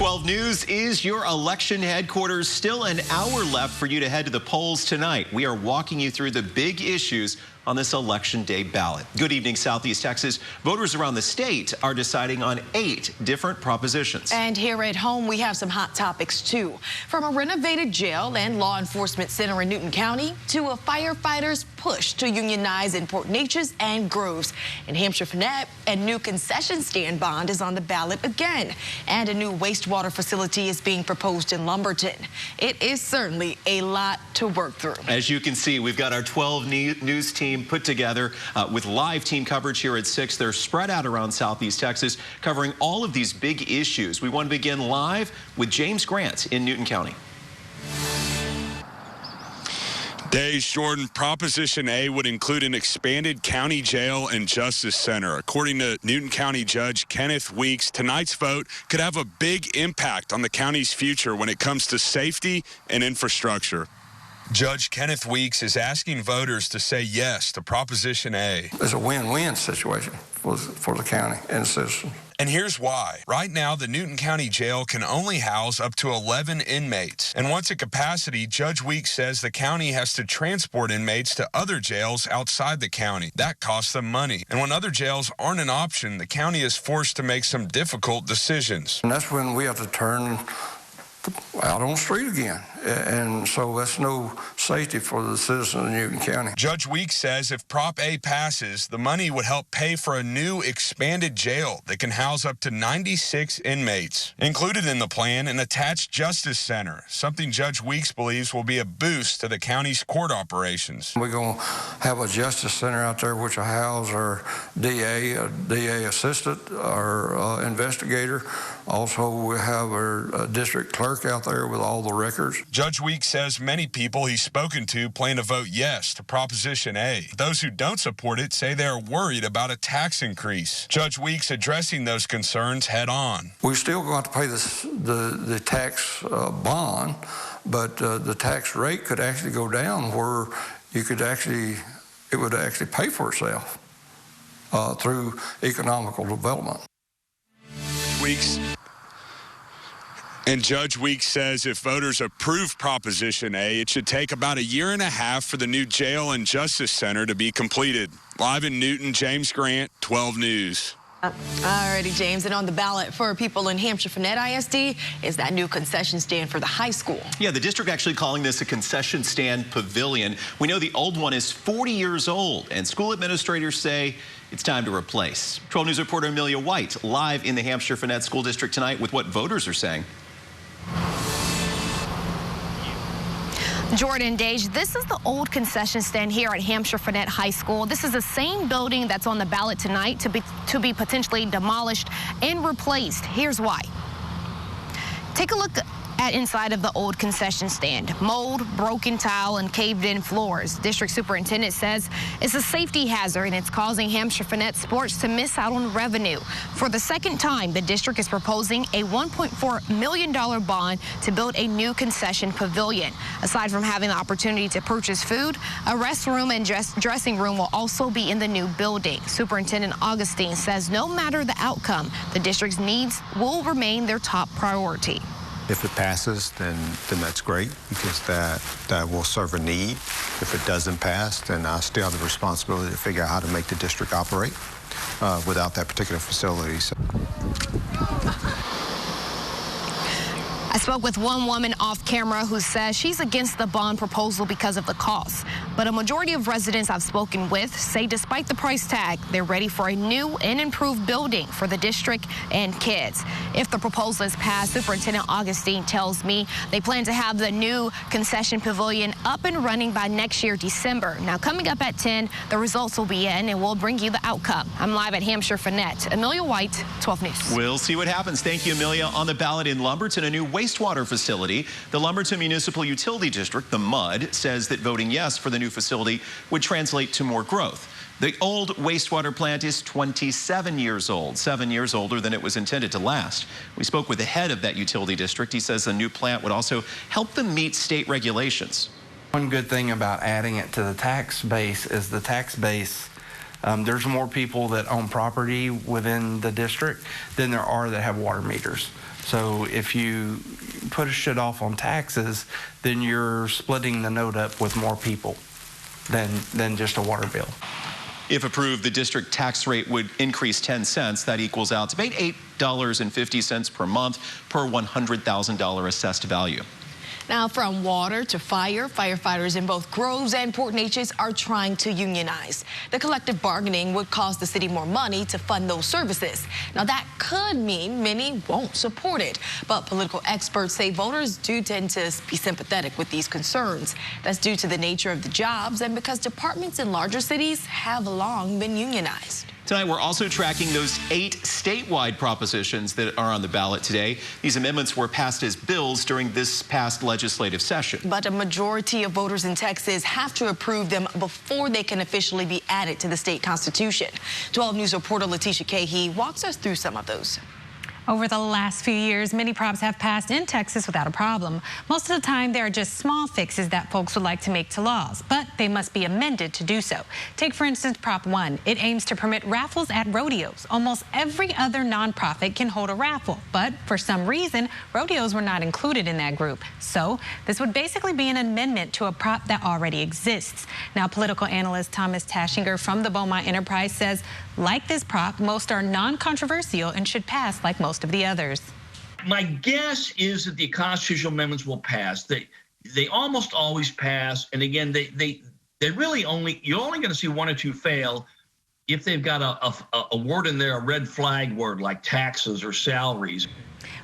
12 News is your election headquarters. Still an hour left for you to head to the polls tonight. We are walking you through the big issues on this election day ballot. Good evening, Southeast Texas. Voters around the state are deciding on 8 different propositions. And here at home, we have some hot topics too. From a renovated jail and law enforcement center in Newton County to a firefighter's push to unionize in Port Neches and Groves. In Hampshire-Fannett, a new concession stand bond is on the ballot again. And a new wastewater facility is being proposed in Lumberton. It is certainly a lot to work through. As you can see, we've got our 12 News team put together with live team coverage here at 6. They're spread out around Southeast Texas, covering all of these big issues. We want to begin live with James Grant in Newton County. Days, Jordan, Proposition A would include an expanded county jail and justice center. According to Newton County Judge Kenneth Weeks, tonight's vote could have a big impact on the county's future when it comes to safety and infrastructure. Judge Kenneth Weeks is asking voters to say yes to Proposition A. It's a win-win situation for the county and the citizens. And here's why. Right now, the Newton County Jail can only house up to 11 inmates. And once at capacity, Judge Weeks says the county has to transport inmates to other jails outside the county. That costs them money. And when other jails aren't an option, the county is forced to make some difficult decisions. And that's when we have to turn out on the street again. And so that's no safety for the citizens of Newton County. Judge Weeks says if Prop A passes, the money would help pay for a new expanded jail that can house up to 96 inmates. Included in the plan, an attached justice center, something Judge Weeks believes will be a boost to the county's court operations. We're going to have a justice center out there which will house our DA, a DA assistant, our investigator. Also, we have our district clerk out there with all the records. Judge Weeks says many people he's spoken to plan to vote yes to Proposition A. Those who don't support it say they are worried about a tax increase. Judge Weeks addressing those concerns head on. We're still going to pay the tax bond, but the tax rate could actually go down where it would actually pay for itself through economical development. And Judge Weeks says if voters approve Proposition A, it should take about 1.5 years for the new jail and justice center to be completed. Live in Newton, James Grant, 12 News. Alrighty, James, and on the ballot for people in Hampshire-Fannett ISD is that new concession stand for the high school. Yeah, the district actually calling this a concession stand pavilion. We know the old one is 40 years old, and school administrators say it's time to replace. 12 News reporter Amelia White live in the Hampshire-Fannett School District tonight with what voters are saying. Jordan, Dage, this is the old concession stand here at Hampshire-Fannett High School. This is the same building that's on the ballot tonight to be potentially demolished and replaced. Here's why. Take a look at inside of the old concession stand. Mold, broken tile, and caved-in floors. District superintendent says it's a safety hazard and it's causing Hampshire-Fannett sports to miss out on revenue. For the second time, the district is proposing a $1.4 million bond to build a new concession pavilion. Aside from having the opportunity to purchase food, a restroom and dressing room will also be in the new building. Superintendent Augustine says no matter the outcome, the district's needs will remain their top priority. If it passes, then that's great, because that will serve a need. If it doesn't pass, then I still have the responsibility to figure out how to make the district operate without that particular facility. So. I spoke with one woman off camera who says she's against the bond proposal because of the cost. But a majority of residents I've spoken with say despite the price tag, they're ready for a new and improved building for the district and kids. If the proposal is passed, Superintendent Augustine tells me they plan to have the new concession pavilion up and running by next year, December. Now, coming up at 10, the results will be in and we'll bring you the outcome. I'm live at Hampshire-Fannett. Amelia White, 12 News. We'll see what happens. Thank you, Amelia. On the ballot in Lumberton, a new wastewater facility. The Lumberton Municipal Utility District, the MUD, says that voting yes for the new facility would translate to more growth. The old wastewater plant is 27 years old, 7 years older than it was intended to last. We spoke with the head of that utility district. He says the new plant would also help them meet state regulations. One good thing about adding it to the tax base is the tax base There's more people that own property within the district than there are that have water meters. So if you push it off on taxes, then you're splitting the note up with more people than just a water bill. If approved, the district tax rate would increase 10 cents. That equals out to about $8.50 per month per $100,000 assessed value. Now, from water to fire, firefighters in both Groves and Port Neches are trying to unionize. The collective bargaining would cost the city more money to fund those services. Now, that could mean many won't support it. But political experts say voters do tend to be sympathetic with these concerns. That's due to the nature of the jobs and because departments in larger cities have long been unionized. Tonight, we're also tracking those 8 statewide propositions that are on the ballot today. These amendments were passed as bills during this past legislative session. But a majority of voters in Texas have to approve them before they can officially be added to the state constitution. 12 News reporter Letitia Cahey walks us through some of those. Over the last few years, many props have passed in Texas without a problem. Most of the time, there are just small fixes that folks would like to make to laws, but they must be amended to do so. Take, for instance, Prop 1. It aims to permit raffles at rodeos. Almost every other nonprofit can hold a raffle, but for some reason, rodeos were not included in that group. So this would basically be an amendment to a prop that already exists. Now, political analyst Thomas Tashinger from the Beaumont Enterprise says, like this prop, most are non-controversial and should pass like most of the others. My guess is that the constitutional amendments will pass. They almost always pass, and again, they really you're only going to see 1 or 2 fail if they've got a word in there, a red flag word like taxes or salaries.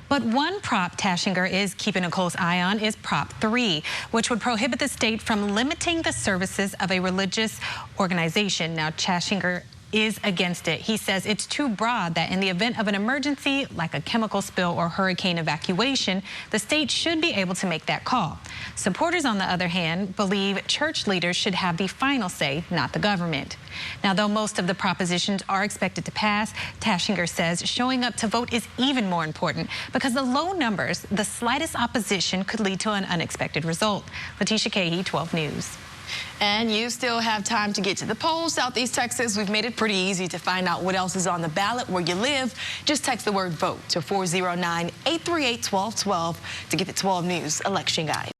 But one prop Tashinger is keeping a close eye on is Prop 3, which would prohibit the state from limiting the services of a religious organization. Now, Tashinger is against it. He says it's too broad that in the event of an emergency like a chemical spill or hurricane evacuation, the state should be able to make that call. Supporters, on the other hand, believe church leaders should have the final say, not the government. Now, though most of the propositions are expected to pass, Tashinger says showing up to vote is even more important because the low numbers, the slightest opposition could lead to an unexpected result. Letitia Cahey, 12 News. And you still have time to get to the polls. Southeast Texas, we've made it pretty easy to find out what else is on the ballot where you live. Just text the word VOTE to 409-838-1212 to get the 12 News election guide.